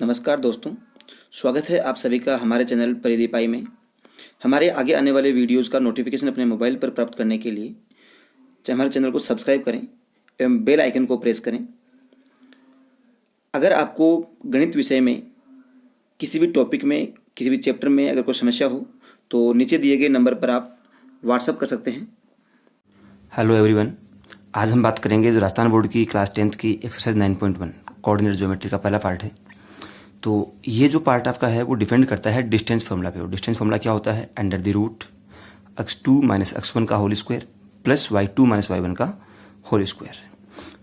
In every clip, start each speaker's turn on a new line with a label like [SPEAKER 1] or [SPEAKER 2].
[SPEAKER 1] नमस्कार दोस्तों, स्वागत है आप सभी का हमारे चैनल परिधि पाई में। हमारे आगे आने वाले वीडियोज़ का नोटिफिकेशन अपने मोबाइल पर प्राप्त करने के लिए हमारे चैनल को सब्सक्राइब करें एवं बेल आइकन को प्रेस करें। अगर आपको गणित विषय में किसी भी टॉपिक में किसी भी चैप्टर में अगर कोई समस्या हो तो नीचे दिए गए नंबर पर आप व्हाट्सअप कर सकते हैं।
[SPEAKER 2] हेलो एवरीवन, आज हम बात करेंगे जो राजस्थान बोर्ड की क्लास 10th की एक्सरसाइज 9.1 कोऑर्डिनेट ज्योमेट्री का पहला पार्ट है। तो ये जो पार्ट आपका है वो डिपेंड करता है डिस्टेंस फॉर्मूला पे। और डिस्टेंस फॉर्मूला क्या होता है? Under the root x2 minus x1 का whole square plus y2 minus y1 का होल स्क्वायर।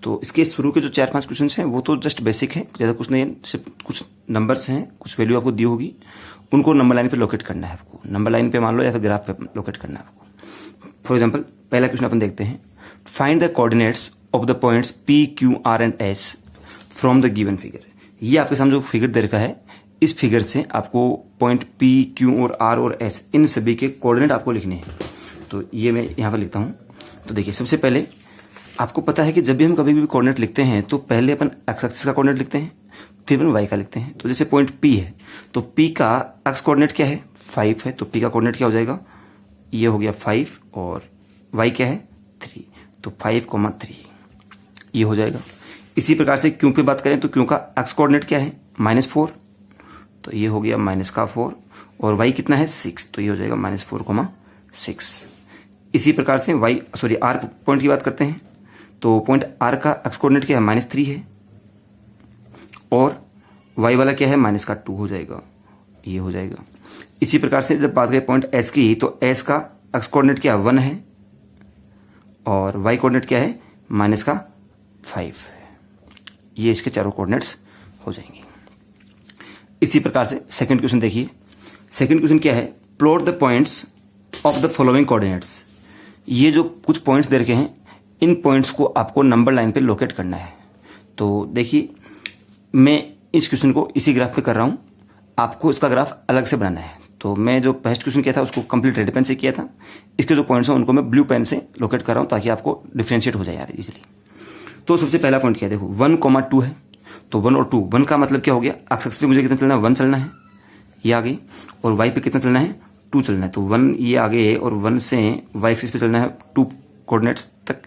[SPEAKER 2] तो इसके शुरू के जो 4-5 क्वेश्चन हैं वो तो जस्ट बेसिक है, ज़्यादा कुछ नहीं है। सिर्फ कुछ नंबर्स हैं, कुछ वैल्यू आपको दी होगी, उनको नंबर लाइन पे लोकेट करना है आपको। नंबर लाइन पे मान लो या फिर ग्राफ पे लोकेट करना है आपको। फॉर एग्जाम्पल पहला क्वेश्चन अपन देखते हैं। Find the coordinates of the points P, Q, R and S from the given figure. ये आपके सामने जो फिगर दे रखा है, इस फिगर से आपको पॉइंट P, Q और R और S इन सभी के कोऑर्डिनेट आपको लिखने हैं। तो ये मैं यहाँ पर लिखता हूँ। तो देखिए, सबसे पहले आपको पता है कि जब भी हम कभी भी कोऑर्डिनेट लिखते हैं तो पहले अपन एक्स एक्सिस का कोऑर्डिनेट लिखते हैं, फिर अपन वाई का लिखते हैं। तो जैसे पॉइंट P है तो P का एक्स कोऑर्डिनेट क्या है? 5 है। तो P का कोऑर्डिनेट क्या हो जाएगा? ये हो गया 5 और y क्या है? 3। तो 5,3 ये हो जाएगा। इसी प्रकार से Q पे बात करें तो Q का x कोऑर्डिनेट क्या है? -4। तो ये हो गया -4 और y कितना है? 6। तो ये हो जाएगा -4,6। इसी प्रकार से R पॉइंट की बात करते हैं तो पॉइंट R का x कोऑर्डिनेट क्या है? -3 है और y वाला क्या है? -2 हो जाएगा। ये हो जाएगा। इसी प्रकार से जब बात करें पॉइंट S की तो S का x कोऑर्डिनेट क्या है? 1 है और y कोऑर्डिनेट क्या है? -5। ये इसके चारों कोऑर्डिनेट्स हो जाएंगे। इसी प्रकार से सेकंड क्वेश्चन देखिए। सेकंड क्वेश्चन क्या है? Plot the points of the following coordinates. ये जो कुछ पॉइंट्स दे रखे हैं, इन पॉइंट्स को आपको नंबर लाइन पे लोकेट करना है। तो देखिए, मैं इस क्वेश्चन को इसी ग्राफ पे कर रहा हूं, आपको इसका ग्राफ अलग से बनाना है। तो मैं जो फर्स्ट क्वेश्चन किया था उसको कंप्लीट रेड पेन से किया था। इसके जो पॉइंट्स हैं उनको मैं ब्लू पेन से लोकेट कर रहा हूं ताकि आपको डिफ्रेंशिएट हो जाए यार इजीली। तो सबसे पहला पॉइंट क्या है? देखो 1,2 है तो 1 और 2। 1 का मतलब क्या हो गया? एक्स एक्सिस पे मुझे कितना चलना है? 1 चलना है, ये आगे। और वाई पे कितना चलना है? 2 चलना है। तो 1 ये आगे है और 1 से वाई एक्सिस पे चलना है 2 कोऑर्डिनेट्स तक।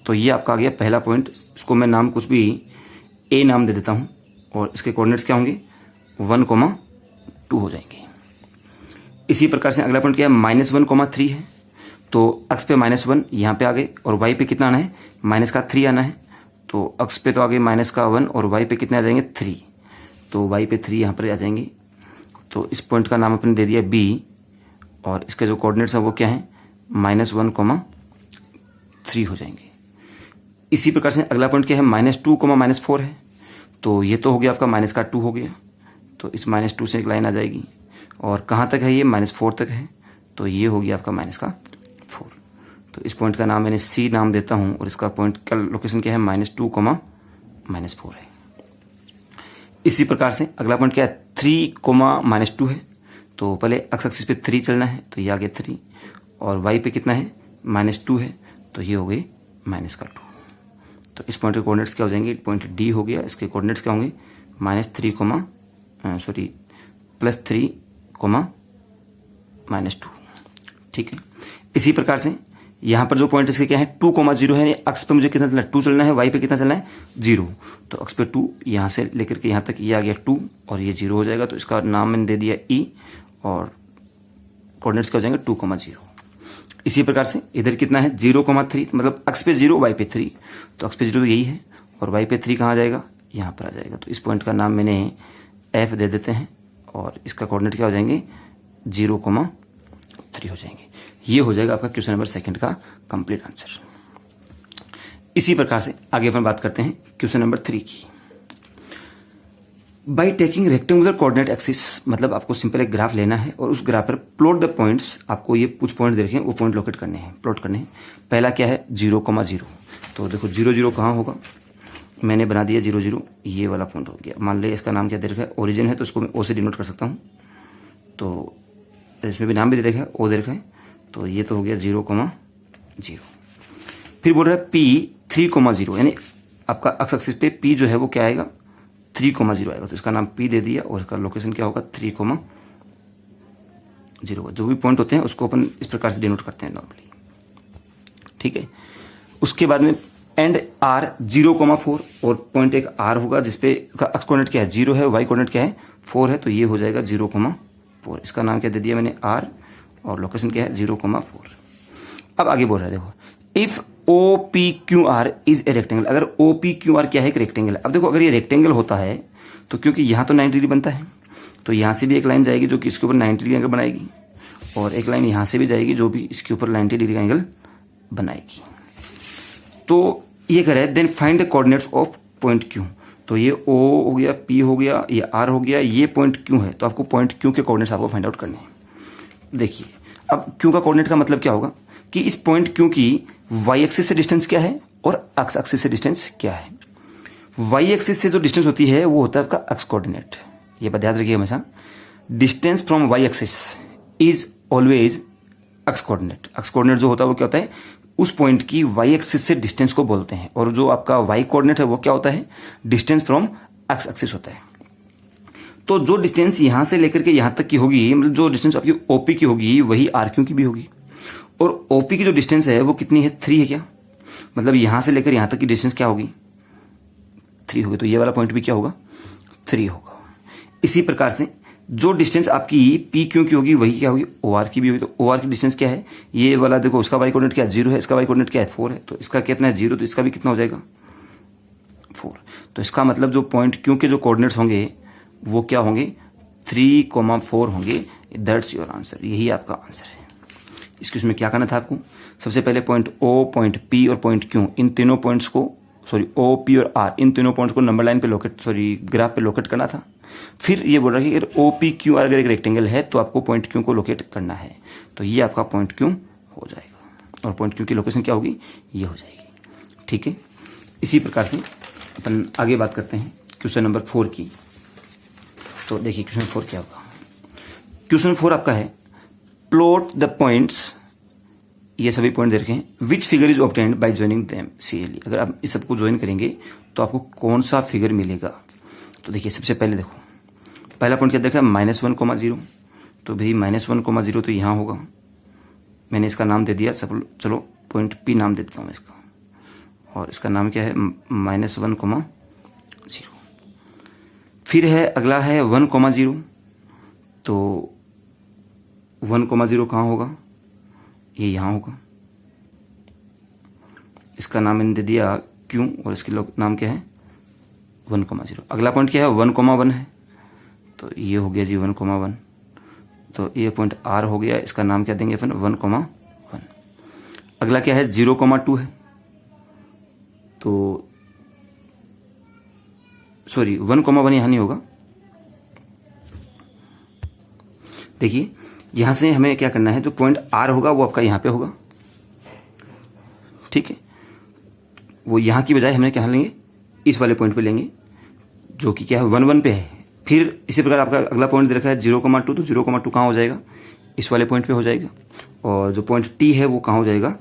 [SPEAKER 2] तो ये आपका आ गया पहला पॉइंट। इसको मैं नाम कुछ भी ए नाम दे देता हूं और इसके कोऑर्डिनेट्स क्या होंगे? 1,2 हो जाएंगे। इसी प्रकार से अगला पॉइंट क्या है? -1,3 है। तो अक्स पे -1 यहाँ पे आ गए और वाई पे कितना आना है? -3 आना है। तो अक्स पे तो आ गए -1 और वाई पे कितने आ जाएंगे? 3। तो वाई पे 3 यहाँ पर आ जाएंगे। तो इस पॉइंट का नाम अपने दे दिया बी और इसके जो कोऑर्डिनेट्स हैं वो क्या है? -1,3 हो जाएंगे। इसी प्रकार से अगला पॉइंट क्या है? -2, -4 है। तो ये तो हो गया आपका -2 हो गया। तो इस -2 से एक लाइन आ जाएगी और कहाँ तक है? ये -4 तक है। तो ये हो गया आपका -4। तो इस पॉइंट का नाम मैंने सी नाम देता हूं और इसका पॉइंट का लोकेशन क्या है? -2, -4 है। इसी प्रकार से अगला पॉइंट क्या है? 3, -2 है। तो पहले एक्स एक्सिस पे 3 चलना है, तो ये आ गया 3 और वाई पे कितना है? -2 है। तो ये हो गई -2। तो इस पॉइंट के कोऑर्डिनेट्स क्या हो जाएंगे? पॉइंट डी हो गया। इसके कोऑर्डिनेट्स क्या होंगे? +3, -2। ठीक है। इसी प्रकार से यहां पर जो पॉइंट इसके क्या है? 2,0 है। एक्स पे मुझे कितना चलना है? 2 चलना है। वाई पे कितना चलना है? 0। तो एक्स पे 2, यहां से लेकर के यहां तक ये आ गया 2 और ये 0 हो जाएगा। तो इसका नाम मैंने दे दिया ई और कोऑर्डिनेट्स क्या हो जाएंगे? 2,0। इसी प्रकार से इधर कितना है? 0,3, मतलब एक्स पे 0 वाई पे 3। तो एक्स पे 0 तो यही है और वाई पे 3 कहाँ आ जाएगा? यहाँ पर आ जाएगा। तो इस पॉइंट का नाम मैंने एफ दे देते हैं और इसका कोऑर्डिनेट क्या हो जाएंगे? 0,3 हो जाएंगे। ये हो जाएगा आपका क्वेश्चन नंबर सेकंड का कंप्लीट आंसर। इसी प्रकार से आगे अपन बात करते हैं क्वेश्चन नंबर 3 की। By taking rectangular coordinate axis, मतलब आपको सिंपल एक ग्राफ लेना है और उस ग्राफ पर प्लॉट द पॉइंट्स। आपको ये कुछ पॉइंट दे रखे हैं, वो पॉइंट लोकेट करने हैं, प्लॉट करने हैं। पहला क्या है? 0,0। तो देखो 0,0 कहाँ होगा? मैंने बना दिया 0,0, ये वाला पॉइंट हो गया। मान लिया इसका नाम क्या दे रखा है? ओरिजिन है, तो इसको मैं ओ से डिनोट कर सकता हूँ। तो इसमें भी नाम भी दे रखा है, ओ दे रखा है। तो ये तो हो गया 0,0। फिर बोल रहा है P 3,0, यानी आपका एक्स एक्सिस पे P जो है वो क्या आएगा? 3,0 आएगा, तो इसका नाम P दे दिया और इसका लोकेशन क्या होगा 3,0। जो भी पॉइंट होते हैं उसको अपन इस प्रकार से डिनोट करते हैं नॉर्मली, ठीक है। उसके बाद में एंड R 0,4 और पॉइंट एक R होगा जिसपे एक्स कोऑर्डिनेट क्या है 0 है, वाई कोऑर्डिनेट क्या है 4 है, तो ये हो जाएगा 0,4। इसका नाम क्या दे दिया मैंने R और लोकेशन क्या है 0,4। अब आगे बोल रहा है देखो, if OPQR is a rectangle, अगर OPQR क्या है एक रेक्टेंगल। अब देखो अगर ये रेक्टेंगल होता है तो क्योंकि यहाँ तो 90 डिग्री बनता है, तो यहाँ से भी एक लाइन जाएगी जो कि इसके ऊपर 90 डिग्री एंगल बनाएगी, और एक लाइन यहाँ से भी जाएगी जो भी इसके ऊपर 90 डिग्री एंगल बनाएगी। तो ये कह रहा है then find the coordinates of point Q। तो ये O हो गया, P हो गया, ये R हो गया, ये पॉइंट Q है, तो आपको पॉइंट Q के कोऑर्डिनेट्स आपको फाइंड आउट करने हैं। देखिए अब Q का कोऑर्डिनेट का मतलब क्या होगा कि इस पॉइंट Q की वाई एक्सिस से डिस्टेंस क्या है और एक्स एक्सिस से डिस्टेंस क्या है। वाई एक्सिस से जो डिस्टेंस होती है वो होता है आपका एक्स कोऑर्डिनेट, ये बात याद रखिए हमेशा। Distance from Y axis is always X coordinate. X coordinate जो होता है वो क्या होता है, उस पॉइंट की वाई एक्सिस से डिस्टेंस को बोलते हैं, और जो आपका वाई कोऑर्डिनेट है वो क्या होता है, डिस्टेंस फ्रॉम एक्स एक्सिस होता है। तो जो डिस्टेंस यहां से लेकर के यहां तक की होगी, मतलब जो डिस्टेंस आपकी ओपी की होगी वही आर क्यू की भी होगी। और ओपी की जो डिस्टेंस है वो कितनी है 3 है क्या, मतलब यहां से लेकर यहां तक की डिस्टेंस क्या होगी 3 होगी, तो ये वाला पॉइंट भी क्या होगा 3 होगा। इसी प्रकार से जो डिस्टेंस आपकी पी क्यू की होगी वही क्या होगी ओ आर की भी होगी। तो ओ आर की डिस्टेंस क्या है, ये वाला देखो उसका वाई कोऑर्डिनेट क्या है 0 है, इसका वाई कोऑर्डिनेट क्या है 4 है, तो इसका कितना है 0, तो इसका भी कितना हो जाएगा 4। तो इसका मतलब जो पॉइंट क्यू के जो कोऑर्डिनेट्स होंगे वो क्या होंगे 3,4 होंगे। दैट्स योर आंसर, यही आपका आंसर है। इसके उसमें क्या करना था आपको, सबसे पहले पॉइंट ओ, पॉइंट पी और पॉइंट क्यू, इन तीनों पॉइंट्स को ओ पी और आर, इन तीनों पॉइंट्स को नंबर लाइन पे लोकेट ग्राफ पे लोकेट करना था। फिर ये बोल रहा है कि अगर ओ पी क्यू आर अगर एक रेक्टेंगल है तो आपको पॉइंट क्यू को लोकेट करना है, तो ये आपका पॉइंट क्यू हो जाएगा, और पॉइंट क्यू की लोकेशन क्या होगी ये हो जाएगी, ठीक है। इसी प्रकार से अपन आगे बात करते हैं क्वेश्चन नंबर 4 की। तो देखिए क्वेश्चन 4 क्या होगा। क्वेश्चन 4 आपका है प्लॉट द पॉइंट्स, ये सभी पॉइंट दे रखे हैं, which figure is obtained by joining them serially. अगर आप इस सबको ज्वाइन करेंगे तो आपको कौन सा फिगर मिलेगा। तो देखिए सबसे पहले देखो पहला पॉइंट क्या देखा है -1,0, तो भाई -1,0 तो यहाँ होगा, मैंने इसका नाम दे दिया सब, चलो पॉइंट P नाम दे देता हूँ इसका, और इसका नाम क्या है -1,0। फिर है अगला है 1,0, तो 1,0 कहाँ होगा, ये यहाँ होगा, इसका नाम मैंने दे दिया Q और इसके नाम क्या है 1,0। अगला पॉइंट क्या है 1,1 है, तो ये हो गया जी 1,1, तो ये पॉइंट R हो गया, इसका नाम क्या देंगे अपन 1,1। अगला क्या है 0,2 है, तो सॉरी 1,1 यहाँ नहीं होगा। देखिए यहां से हमें क्या करना है, जो पॉइंट R होगा वो आपका यहां पे होगा, ठीक है। वो यहां की बजाय हमें क्या लेंगे इस वाले पॉइंट पे लेंगे जो कि क्या है 1,1 पे है। फिर इसी प्रकार आपका अगला पॉइंट दे रखा है 0,2, तो 0,2 कहाँ हो जाएगा इस वाले पॉइंट पे हो जाएगा, और जो पॉइंट T है वो कहाँ हो जाएगा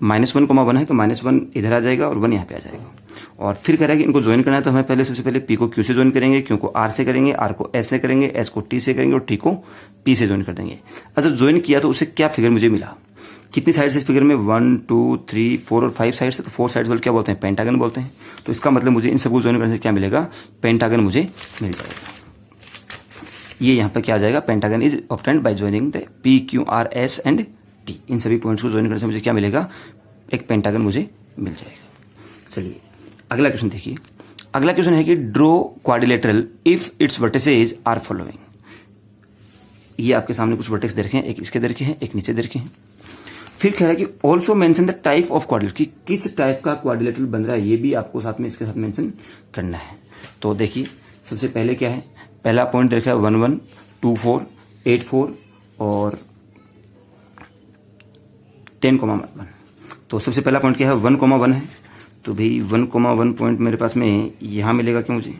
[SPEAKER 2] -1,1 है, तो -1 इधर आ जाएगा और 1 यहाँ पे आ जाएगा। और फिर कह रहा है कि इनको ज्वाइन करना है, तो हमें पहले सबसे पहले P को Q से ज्वाइन करेंगे, Q को R से करेंगे, R को S से करेंगे, S को T से करेंगे और T को P से ज्वाइन कर देंगे। अब जब ज्वाइन किया तो उससे क्या फिगर मुझे मिला, कितनी साइड से इस फिगर में 1, 2, 3, 4 और 5 साइड से, तो 4 साइड वाले क्या बोलते हैं पेंटागन बोलते हैं। तो इसका मतलब मुझे इन सबको ज्वाइन करने से क्या मिलेगा पेंटागन मुझे मिल जाएगा। ये यहाँ पे क्या आ जाएगा pentagon is obtained by joining the P, Q, R, S and T। इन सभी पॉइंट्स को ज्वाइन करने से मुझे क्या मिलेगा एक पेंटागन मुझे मिल जाएगा। चलिए अगला क्वेश्चन देखिए। अगला क्वेश्चन है कि draw quadrilateral if its vertices are following. ये आपके सामने कुछ वर्टेक्स दे रखे हैं, एक इसके दे रखे हैं, एक नीचे दे रखे हैं। फिर कह रहा है कि also mention the type of quadrilateral, कि किस टाइप का क्वाड्रिलेटरल बन रहा है ये भी आपको साथ में इसके साथ मेंशन करना है। तो देखिए सबसे पहले क्या है, पहला पॉइंट दे रखा है 1, 1, 2, 4, 8, 4 और 10,1। तो सबसे पहला पॉइंट क्या है 1,1 है, तो भाई 1,1 पॉइंट मेरे पास में यहां मिलेगा कि मुझे,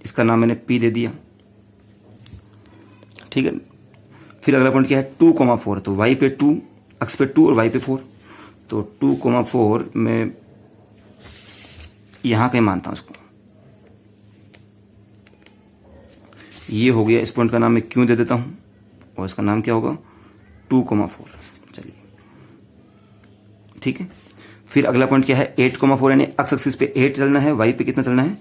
[SPEAKER 2] इसका नाम मैंने P दे दिया, ठीक है। फिर अगला पॉइंट क्या है 2,4, तो y पे 2, अक्ष पे 2 और y पे 4, तो 2,4 मैं यहां कहीं मानता हूं उसको, ये हो गया, इस पॉइंट का नाम मैं क्यों दे देता हूँ और इसका नाम क्या होगा 2,4। चलिए ठीक है। फिर अगला पॉइंट क्या है 8,4, यानी एक्स एक्सिस पे 8 चलना है, वाई पे कितना चलना है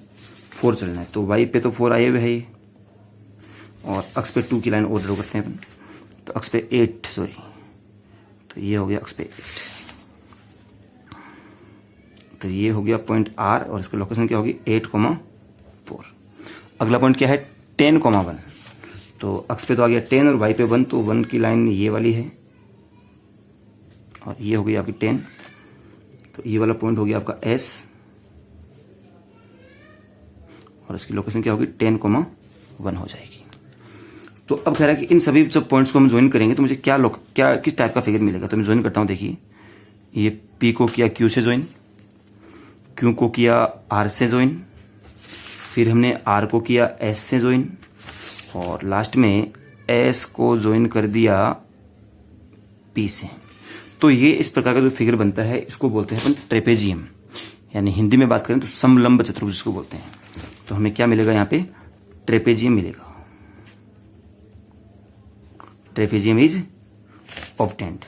[SPEAKER 2] 4 चलना है। तो वाई पे तो 4 आए हुए है ये, और अक्स पे 2 की लाइन और ड्रॉ करते हैं अपन। तो अक्स पे 8, सॉरी, तो ये हो गया अक्स पे 8। तो ये हो गया पॉइंट आर और इसकी लोकेशन क्या होगी 8,4। अगला पॉइंट क्या है 10,1। तो अक्स पे तो आ गया 10 और वाई पे 1, तो 1 की लाइन ये वाली है और ये हो गई आपकी 10। तो ये वाला पॉइंट हो गया आपका एस और इसकी लोकेशन क्या होगी 10,1 हो जाएगी। तो अब कह रहा है कि इन सभी जब पॉइंट्स को हम ज्वाइन करेंगे तो मुझे क्या किस टाइप का फिगर मिलेगा। तो मैं ज्वाइन करता हूं, देखिए ये पी को किया क्यू से ज्वाइन, क्यू को किया आर से ज्वाइन, फिर हमने आर को किया एस से ज्वाइन और लास्ट में एस को ज्वाइन कर दिया पी से। तो ये इस प्रकार का जो फिगर बनता है इसको बोलते हैं अपन ट्रेपेजियम, यानी हिंदी में बात करें तो समलंब चतुर्भुज जिसको बोलते हैं। तो हमें क्या मिलेगा यहाँ पे ट्रेपेजियम मिलेगा। Trapezium is obtained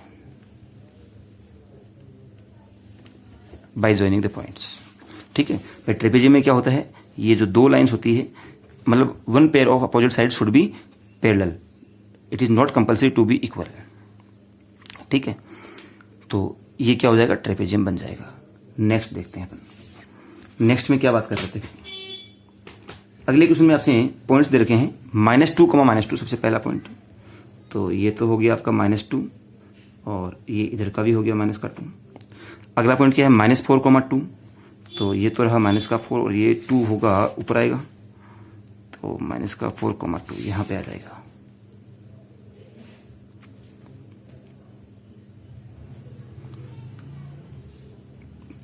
[SPEAKER 2] by joining the points. ठीक है, फिर ट्रेपेजियम में क्या होता है, ये जो दो लाइंस होती है, मतलब one pair of opposite side should be parallel, it is not compulsory to be equal. ठीक है, तो ये क्या हो जाएगा ट्रेपेजियम बन जाएगा। नेक्स्ट देखते हैं अपन, नेक्स्ट में क्या बात कर रहे थे। अगले क्वेश्चन में आपसे पॉइंट्स दे रखे हैं -2, सबसे पहला पॉइंट। तो ये तो हो गया आपका -2 और ये इधर का भी हो गया -2। अगला पॉइंट क्या है -4,2। तो ये तो रहा -4 और ये 2 होगा ऊपर आएगा, तो -4,2 यहां पे आ जाएगा।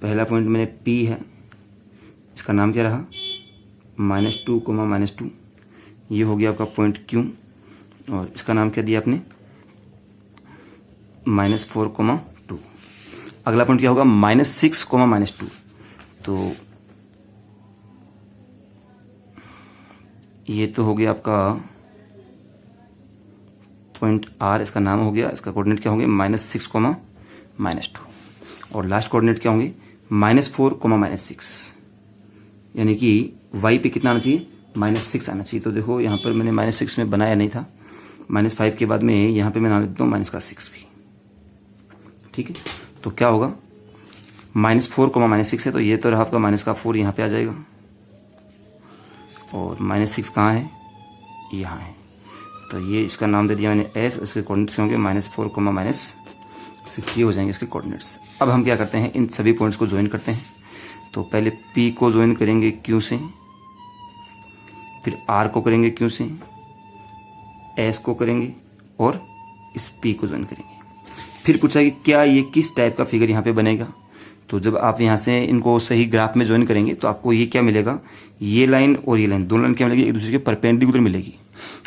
[SPEAKER 2] पहला पॉइंट मैंने P है, इसका नाम क्या रहा -2, ये हो गया आपका पॉइंट Q और इसका नाम क्या दिया आपने -4,2। अगला पॉइंट क्या होगा -6, तो ये तो हो गया आपका पॉइंट R, इसका नाम हो गया, इसका कोऑर्डिनेट क्या होंगे -6, और लास्ट कोऑर्डिनेट क्या होंगे -4, यानी कि y पे कितना आना चाहिए -6 आना चाहिए। तो देखो यहाँ पर मैंने -6 में बनाया नहीं था, -5 के बाद में यहाँ पे मैं नाम देता हूँ -6 भी। ठीक है, तो क्या होगा -4, -6 है, तो ये तो रहा आपका -4 यहाँ पे आ जाएगा और -6 कहाँ है यहाँ है, तो ये इसका नाम दे दिया मैंने S, इसके कोऑर्डिनेट्स होंगे -4, -6, ये हो जाएंगे इसके कोऑर्डिनेट्स। अब हम क्या करते हैं इन सभी पॉइंट्स को ज्वाइन करते हैं। तो पहले P को ज्वाइन करेंगे Q से, फिर R को करेंगे Q से, S को करेंगे और इस P को ज्वाइन करेंगे। फिर पूछा कि क्या ये किस टाइप का फिगर यहाँ पे बनेगा। तो जब आप यहाँ से इनको सही ग्राफ में ज्वाइन करेंगे तो आपको ये क्या मिलेगा, ये लाइन और ये लाइन, दोनों लाइन क्या मिलेगी एक दूसरे के परपेंडिकुलर मिलेगी।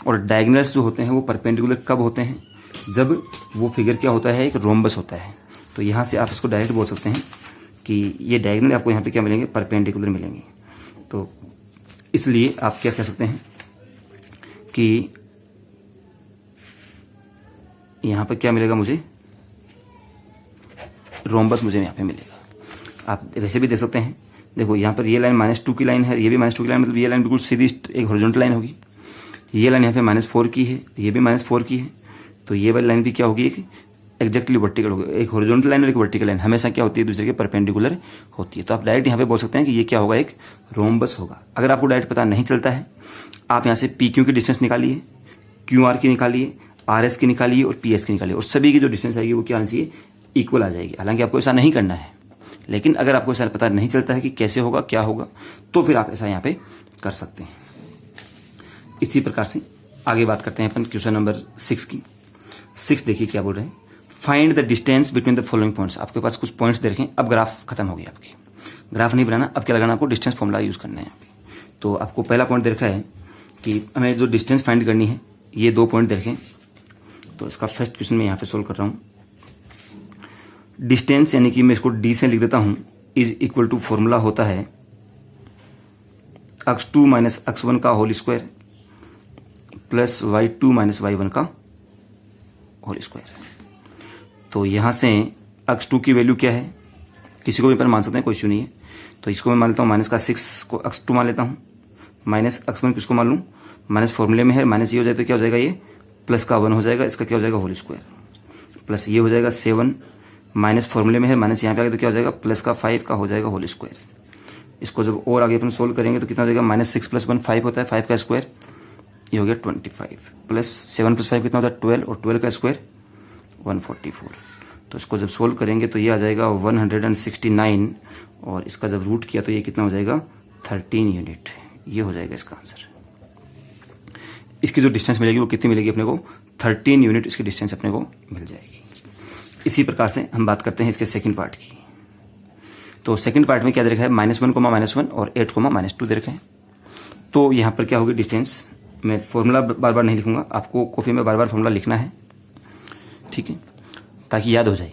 [SPEAKER 2] और डायगोनल्स जो होते हैं वो परपेंडिकुलर कब होते हैं, जब वो फिगर क्या होता है एक रोम्बस होता है। तो यहाँ से आप इसको डायरेक्ट बोल सकते हैं कि ये डायगोनल आपको यहाँ पे क्या मिलेंगे परपेंडिकुलर मिलेंगे। तो इसलिए आप क्या कह सकते हैं कि यहाँ पर क्या मिलेगा मुझे रोम्बस मुझे यहाँ पे मिलेगा। आप वैसे भी देख सकते हैं, देखो यहाँ पर ये लाइन -2 की लाइन है, ये भी -2 की लाइन, मतलब ये लाइन बिल्कुल सीधी एक हॉरिजॉन्टल लाइन होगी। ये लाइन यहाँ पे -4 की है, ये भी -4 की है, तो ये वाली लाइन भी क्या होगी एक एग्जैक्टली वर्टिकल होगी। एक हॉरिजॉन्टल लाइन और एक वर्टिकल लाइन हमेशा क्या होती है दूसरे के परपेंडिकुलर होती है। तो आप डायरेक्ट यहाँ पे बोल सकते हैं कि ये क्या होगा एक रोम्बस होगा। अगर आपको डायरेक्ट पता नहीं चलता है, आप यहाँ से PQ की डिस्टेंस निकालिए, QR की निकालिए, RS की निकालिए और PS की निकालिए, और सभी की जो डिस्टेंस आएगी वो क्या आनी चाहिए इक्वल आ जाएगी। हालांकि आपको ऐसा नहीं करना है, लेकिन अगर आपको ऐसा पता नहीं चलता है कि कैसे होगा क्या होगा, तो फिर आप ऐसा यहाँ पे कर सकते हैं। इसी प्रकार से आगे बात करते हैं अपन क्वेश्चन नंबर 6 की। 6 देखिए क्या बोल रहे हैं, find the distance between the following points. आपके पास कुछ पॉइंट्स दे रखें, अब ग्राफ खत्म हो गया, आपके ग्राफ नहीं बनाना, अब क्या लगाना आपको डिस्टेंस फॉर्मूला यूज करना है यहाँ पे। तो आपको पहला पॉइंट दे रखा है कि हमें जो डिस्टेंस फाइंड करनी है, ये 2 पॉइंट दे रखें। तो इसका फर्स्ट क्वेश्चन मैं यहाँ पे सोल्व कर रहा हूँ। डिस्टेंस यानी कि मैं इसको D से लिख देता हूं, इज इक्वल टू फॉर्मूला होता है x2 - x1 का whole square plus y2 minus y1 का होल स्क्वायर। तो यहाँ से अक्स 2 की वैल्यू क्या है, किसी को भी पर मान सकते हैं, कोई इशू नहीं है। तो इसको मैं मान लेता हूँ माइनस का 6 को अक्स 2 मान लेता हूँ, माइनस अक्स 1 किसको मान लूँ, माइनस फॉर्मूले में है, माइनस ये हो जाए तो क्या हो जाएगा, ये प्लस का 1 हो जाएगा, इसका क्या हो जाएगा होल स्क्वायर, प्लस ये हो जाएगा 7 माइनस फॉर्मूले में है, माइनस यहाँ पे आ गया तो क्या हो जाएगा प्लस का 5 का हो जाएगा होल स्क्वायर। इसको जब और आगे अपन सोल्व करेंगे तो कितना हो जाएगा, माइनस 6 प्लस 1 5 होता है, 5 का स्क्वायर ये हो गया 25 प्लस 7 प्लस 5 कितना होता है 12 और 12 का स्क्वायर 144। तो इसको जब सोल्व करेंगे तो ये आ जाएगा 169 और इसका जब रूट किया तो ये कितना हो जाएगा 13 यूनिट। ये हो जाएगा इसका आंसर। इसकी जो डिस्टेंस मिलेगी वो कितनी मिलेगी अपने को, 13 यूनिट इसकी डिस्टेंस अपने को मिल जाएगी। इसी प्रकार से हम बात करते हैं इसके सेकंड पार्ट की। तो सेकंड पार्ट में क्या दे रखा है, -1, -1 और 8, -2 दे रखे हैं। तो यहाँ पर क्या होगी डिस्टेंस, मैं फॉर्मूला बार बार नहीं लिखूंगा, आपको कॉपी में बार बार फॉर्मूला लिखना है, ठीक है, ताकि याद हो जाए,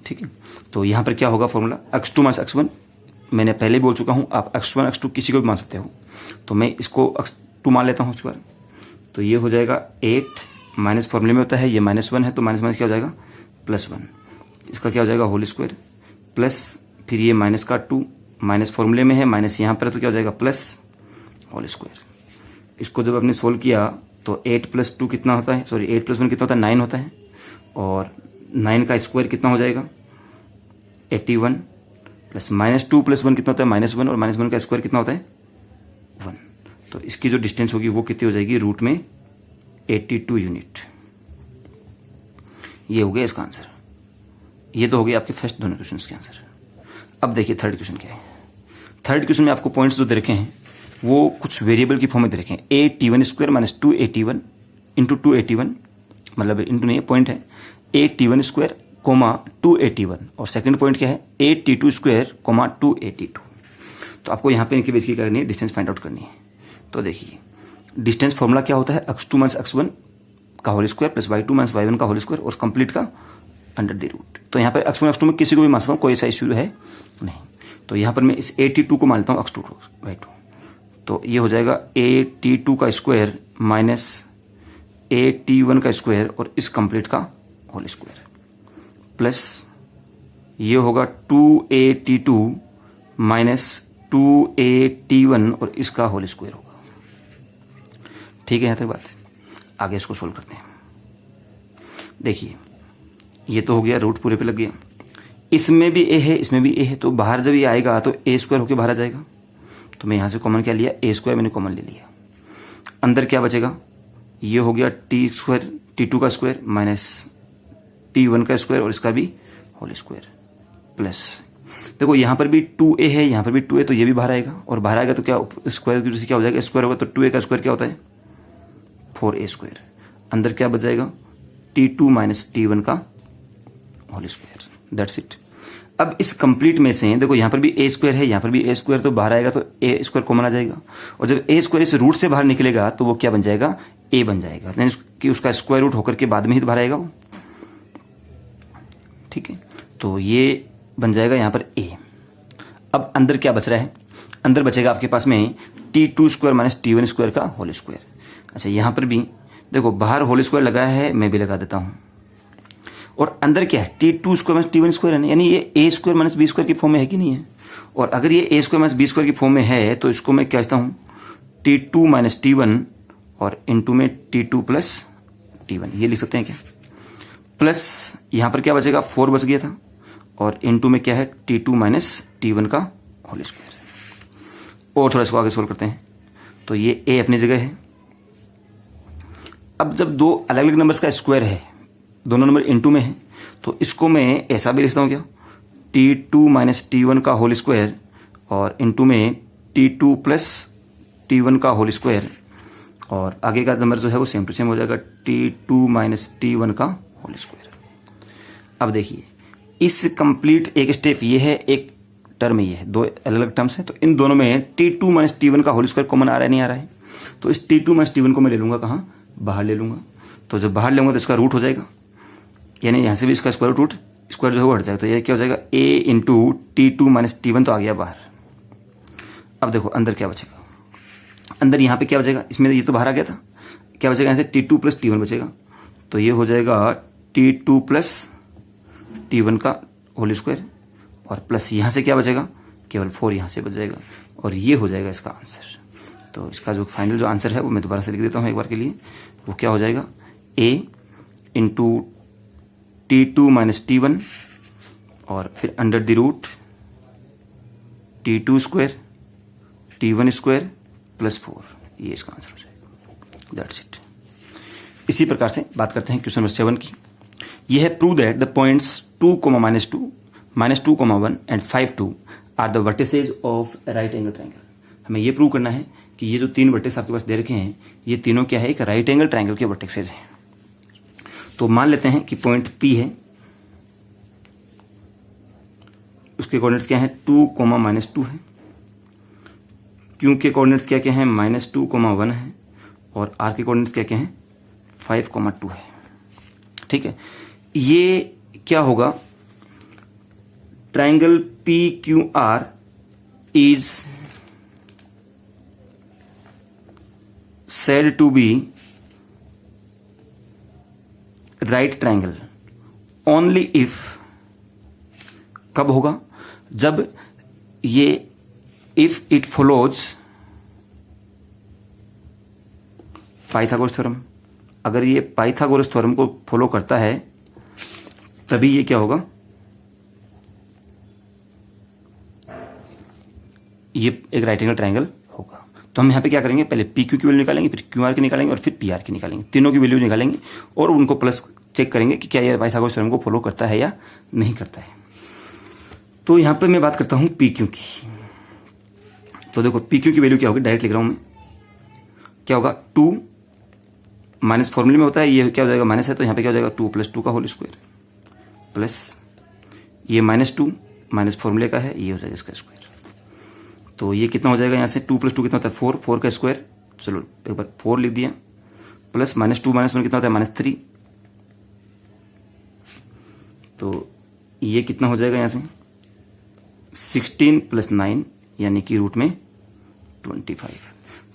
[SPEAKER 2] ठीक है। तो यहाँ पर क्या होगा फॉर्मूला, x2 - x1 मैंने पहले बोल चुका हूँ, आप x1 x2 किसी को भी मान सकते हो। तो मैं इसको x2 मान लेता हूँ इस बार। तो ये हो जाएगा 8 माइनस फॉर्मूले में होता है, ये -1 है तो माइनस क्या हो जाएगा +1, इसका क्या हो जाएगा होल स्क्वायर, प्लस फिर ये माइनस का 2 माइनस फॉर्मूले में है, माइनस यहाँ पर तो क्या हो जाएगा प्लस होल स्क्वायर। इसको जब आपने सोल्व किया तो 8 + 2 कितना होता है, सॉरी 8 + 1 कितना होता है 9 होता है, और 9 का स्क्वायर कितना हो जाएगा 81 प्लस -2 + 1 कितना होता है -1 और -1 का स्क्वायर कितना होता है 1। तो इसकी जो डिस्टेंस होगी वो कितनी हो जाएगी रूट में 82 यूनिट। ये हो गया इसका आंसर। ये तो हो गया आपके फर्स्ट दोनों क्वेश्चन के आंसर। अब देखिए थर्ड क्वेश्चन क्या है। थर्ड क्वेश्चन में आपको पॉइंट्स जो दे रखे हैं वो कुछ वेरिएबल की फॉर्म में दे रखे हैं, AT1² - 2AT1 × 2AT1, मतलब इंटू नहीं पॉइंट है AT1², 2AT1, और सेकंड पॉइंट क्या है AT2², 2AT2। तो आपको यहाँ पे इनकी बेस की करनी है, डिस्टेंस फाइंड आउट करनी है। तो देखिए डिस्टेंस फॉर्मूला क्या होता है, x2 - x1 का whole square plus y2 - y1 का होल स्क्वायर और कंप्लीट का अंडर द रूट। तो यहाँ पर x1 x2 में किसी को भी मान सकता हूँ, कोई ऐसा इश्यू है नहीं। तो यहाँ पर मैं इस AT2 को मान लेता हूँ x2 y2। तो ये हो जाएगा AT2 का स्क्वायर माइनस AT1 का स्क्वायर और इस कंप्लीट का होल स्क्वायर, प्लस ये होगा 2AT2 माइनस 2AT1 और इसका होल स्क्वायर होगा। ठीक है, यहाँ तक बात। आगे इसको सोल्व करते हैं। देखिए ये तो हो गया, रूट पूरे पे लग गया, इसमें भी a है इसमें भी a है, तो बाहर जब ये आएगा तो a² होके बाहर आ जाएगा। तो मैं यहां से कॉमन क्या लिया, a² मैंने कॉमन ले लिया। अंदर क्या बचेगा, ये हो गया t² t2 का स्क्वायर माइनस t1 का स्क्वायर और इसका भी होल स्क्वायर, प्लस देखो यहां पर भी 2a है, यहां पर भी 2a, तो ये भी बाहर आएगा, और बाहर आएगा तो क्या स्क्वायर की वजह से क्या हो जाएगा स्क्वायर होगा, तो 2a का स्क्वायर क्या होता है 4a²। अंदर क्या बच जाएगा t2 माइनस t1 का होल स्क्वायर, दैट्स इट। अब इस कंप्लीट में से देखो यहाँ पर भी a² है, यहाँ पर भी a², तो बाहर आएगा तो a² कॉमन आ जाएगा, और जब a² इस रूट से बाहर निकलेगा तो वो क्या बन जाएगा a बन जाएगा, यानी कि उसका स्क्वायर रूट होकर के बाद में ही तो बाहर आएगा वो। ठीक है, तो ये बन जाएगा यहाँ पर a। अब अंदर क्या बच रहा है, अंदर बचेगा आपके पास में t2² माइनस t1² का होल स्क्वायर। अच्छा यहाँ पर भी देखो बाहर होल स्क्वायर लगा है, मैं भी लगा देता हूं, और अंदर क्या है t2² माइनस t1² है, यानी ये a² माइनस b² की फॉर्म में है कि नहीं है। और अगर ये a² माइनस b² की फॉर्म में है तो इसको मैं क्या कहता हूं t2 माइनस t1 और इनटू में t2 प्लस t1, ये लिख सकते हैं क्या। प्लस यहां पर क्या बचेगा 4 बच गया था, और इनटू में क्या है t2 माइनस t1 का होल स्क्वायर। और थोड़ा इसको आगे सोल्व करते हैं। तो ये a अपनी जगह है। अब जब दो अलग अलग नंबर्स का स्क्वायर है, दोनों नंबर इनटू में है, तो इसको मैं ऐसा भी लिखता हूं क्या t2 माइनस t1 का होल स्क्वायर और इनटू में t2 प्लस t1 का होल स्क्वायर, और आगे का नंबर जो है वो सेम टू सेम हो जाएगा t2 माइनस t1 का होल स्क्वायर। अब देखिए इस कंप्लीट एक स्टेप ये है, एक टर्म ये है, दो अलग अलग टर्म्स है, तो इन दोनों में t2 माइनस t1 का होल स्क्वायर कॉमन आ रहा है नहीं आ रहा है, तो इस t2 माइनस t1 को मैं ले लूंगा कहाँ, बाहर ले लूंगा। तो जब बाहर लेंगे तो इसका रूट हो जाएगा, यानी यहां से भी इसका स्क्वायर रूट स्क्वायर जो है वो हट जाएगा, तो ये क्या हो जाएगा a into t2 minus t1 तो आ गया बाहर। अब देखो अंदर क्या बचेगा, अंदर यहाँ पे क्या बचेगा, इसमें ये तो बाहर आ गया था, क्या बचेगा यहाँ से T2 प्लस T1 बचेगा, तो ये हो जाएगा T2 प्लस T1 का होल स्क्वायर, और प्लस यहाँ से क्या बचेगा, केवल 4 यहाँ से बच जाएगा, और ये हो जाएगा इसका आंसर। तो इसका जो फाइनल जो आंसर है वो मैं दोबारा से लिख देता हूँ एक बार के लिए, वो क्या हो जाएगा, A into T2 minus T1 और फिर under the root T2 square T1 square plus 4, ये इसका आंसर हो जाएगा। That's it. इसी प्रकार से बात करते हैं क्वेश्चन नंबर 7 की। यह है prove that the points 2, -2, -2, 1 and 5, 2 are the vertices of right angle triangle. हमें यह प्रूव करना है कि ये जो 3 वर्टेक्स आपके पास दे रखे हैं, ये तीनों क्या है, एक राइट एंगल ट्राइंगल के वर्टेक्सेज हैं। तो मान लेते हैं कि पॉइंट P है, उसके कोऑर्डिनेट्स क्या हैं, 2, -2 है। Q के कोऑर्डिनेट्स क्या क्या हैं, -2, 1 है, और R के कोऑर्डिनेट्स क्या क्या हैं, 5, 2 है। ठीक है, ये क्या होगा, triangle PQR is said to be right triangle only if, कब होगा, जब ये if it follows Pythagoras theorem. अगर ये पाइथागोरस थ्योरम को फॉलो करता है तभी ये क्या होगा, ये एक राइट एंगल ट्राइंगल होगा। तो हम यहाँ पे क्या करेंगे, पहले PQ की वैल्यू निकालेंगे, फिर QR की निकालेंगे और फिर PR की निकालेंगे, तीनों की वैल्यू निकालेंगे और उनको प्लस चेक करेंगे कि क्या ये पाइथागोरस थ्योरम को फॉलो करता है या नहीं करता है। तो यहाँ पे मैं बात करता हूँ PQ की। तो देखो PQ की वैल्यू क्या होगी, डायरेक्ट लिख रहा हूँ मैं, क्या होगा, 2 माइनस फॉर्मूले में होता है, ये क्या हो जाएगा, माइनस है, तो यहाँ पे क्या हो जाएगा 2 + 2 का होल स्क्वायर प्लस ये -2 माइनस फॉर्मूले का है, ये हो जाएगा इसका स्क्वायर। तो ये कितना हो जाएगा, यहाँ से 2 + 2 कितना होता है, 4, 4 का स्क्वायर, चलो एक बार 4 लिख दिया, प्लस -2 - 1 कितना होता है, -3। तो ये कितना हो जाएगा यहाँ से 16 + 9 यानी कि रूट में 25।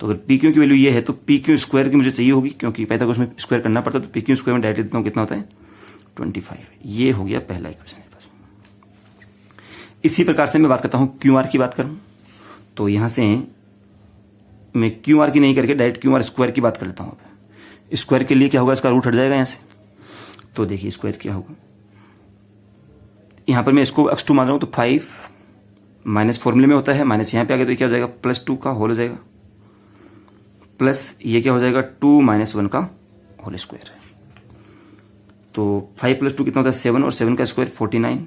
[SPEAKER 2] तो अगर PQ की वैल्यू ये है तो PQ स्क्वायर की मुझे चाहिए होगी, क्योंकि पाइथागोरस में स्क्वायर करना पड़ता है, तो PQ स्क्वायर में डायरेक्ट लिखता हूँ, कितना होता है 25। ये हो गया पहला इक्वेशन मेरे पास। इसी प्रकार से मैं बात करता हूँ QR की बात करूँ, तो यहां से मैं QR की नहीं करके डायरेक्ट QR स्क्वायर की बात कर लेता हूं। स्क्वायर के लिए क्या होगा, इसका रूट हट जाएगा यहां से। तो देखिए स्क्वायर क्या होगा, यहां पर मैं इसको x2 मान रहा हूं, तो 5 माइनस फॉर्मूले में होता है, माइनस यहां पे आ गया तो क्या हो जाएगा, +2 का होल हो जाएगा, प्लस ये क्या हो जाएगा 2 - 1 का होल स्क्वायर। तो 5 + 2 कितना होता है 7, और 7 का स्क्वायर 49,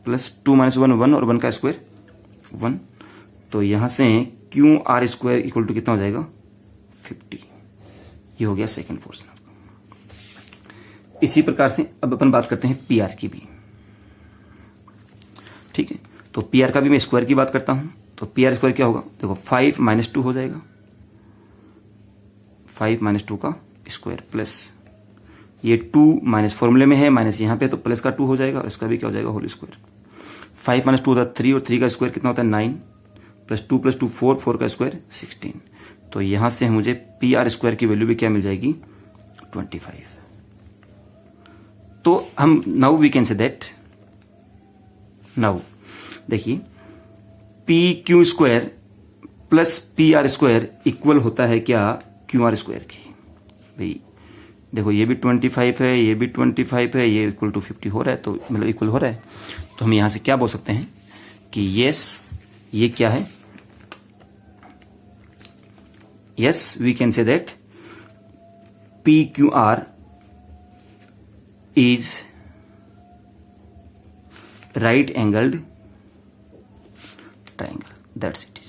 [SPEAKER 2] प्लस 2 - 1 1 और 1 का स्क्वायर 1। तो यहां से QR स्क्वायर इक्वल टू कितना हो जाएगा 50। ये हो गया सेकंड पोर्शन। इसी प्रकार से अब अपन बात करते हैं PR की भी। ठीक है, तो PR का भी मैं स्क्वायर की बात करता हूं। तो PR स्क्वायर क्या होगा, देखो 5 - 2 हो जाएगा, 5 - 2 का स्क्वायर प्लस ये 2 माइनस फॉर्मूले में है, माइनस यहां पे तो प्लस का 2 हो जाएगा, और इसका भी क्या हो जाएगा होल स्क्वायर। 5 - 2 होता है 3, और 3 का स्क्वायर कितना होता है 9, प्लस 2 + 2 4, 4 का स्क्वायर 16। तो यहां से मुझे PR स्क्वायर की वैल्यू भी क्या मिल जाएगी 25। तो हम now we can say that, now देखिए PQ square plus PR square equal होता है क्या QR स्क्वायर की। भाई देखो ये भी 25 है, ये भी 25 है, ये इक्वल टू 50 हो रहा है, तो मतलब इक्वल हो रहा है। तो हम यहां से क्या बोल सकते हैं कि यस ये क्या है, yes we can say that PQR is right angled triangle, that's it is.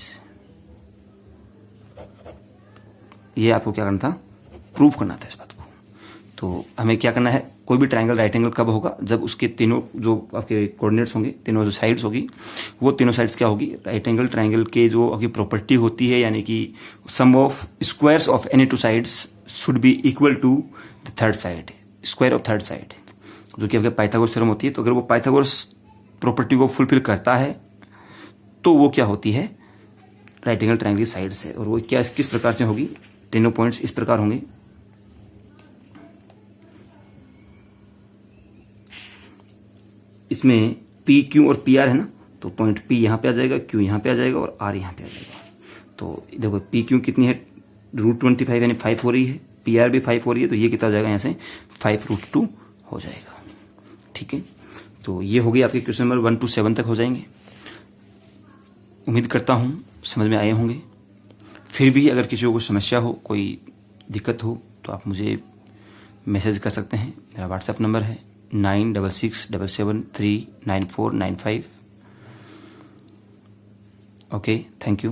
[SPEAKER 2] ये आपको क्या करना था, प्रूफ करना था इस बात को। तो हमें क्या करना है, कोई भी ट्राइंगल राइट एंगल कब होगा, जब उसके तीनों जो आपके कोऑर्डिनेट्स होंगे, तीनों जो साइड्स होगी, वो तीनों साइड्स क्या होगी, राइट एंगल ट्राइंगल के जो आपकी प्रॉपर्टी होती है, यानी कि sum of squares of any two sides should be equal to the third side, square of third side, जो कि आपके पाइथागोरस थ्योरम होती है। तो अगर वो पाइथागोरस प्रॉपर्टी को फुलफिल करता है तो वो क्या होती है, राइट एंगल ट्राइंगल की साइड से। और वो क्या किस प्रकार से होगी, तीनों पॉइंट्स इस प्रकार होंगे, इसमें पी क्यू और पी आर है ना, तो पॉइंट पी यहाँ पे आ जाएगा, क्यू यहाँ पे आ जाएगा और आर यहाँ पे आ जाएगा। तो देखो पी क्यू कितनी है, √25 यानी 5 हो रही है, पी आर भी 5 हो रही है, तो ये कितना हो जाएगा यहाँ से 5√2 हो जाएगा। ठीक है, तो ये हो गई आपके क्वेश्चन नंबर 1 to 7 तक हो जाएंगे। उम्मीद करता हूँ समझ में आए होंगे। फिर भी अगर किसी को कोई समस्या हो, कोई दिक्कत हो, तो आप मुझे मैसेज कर सकते हैं। मेरा व्हाट्सएप नंबर है 9667739495। Okay, thank you.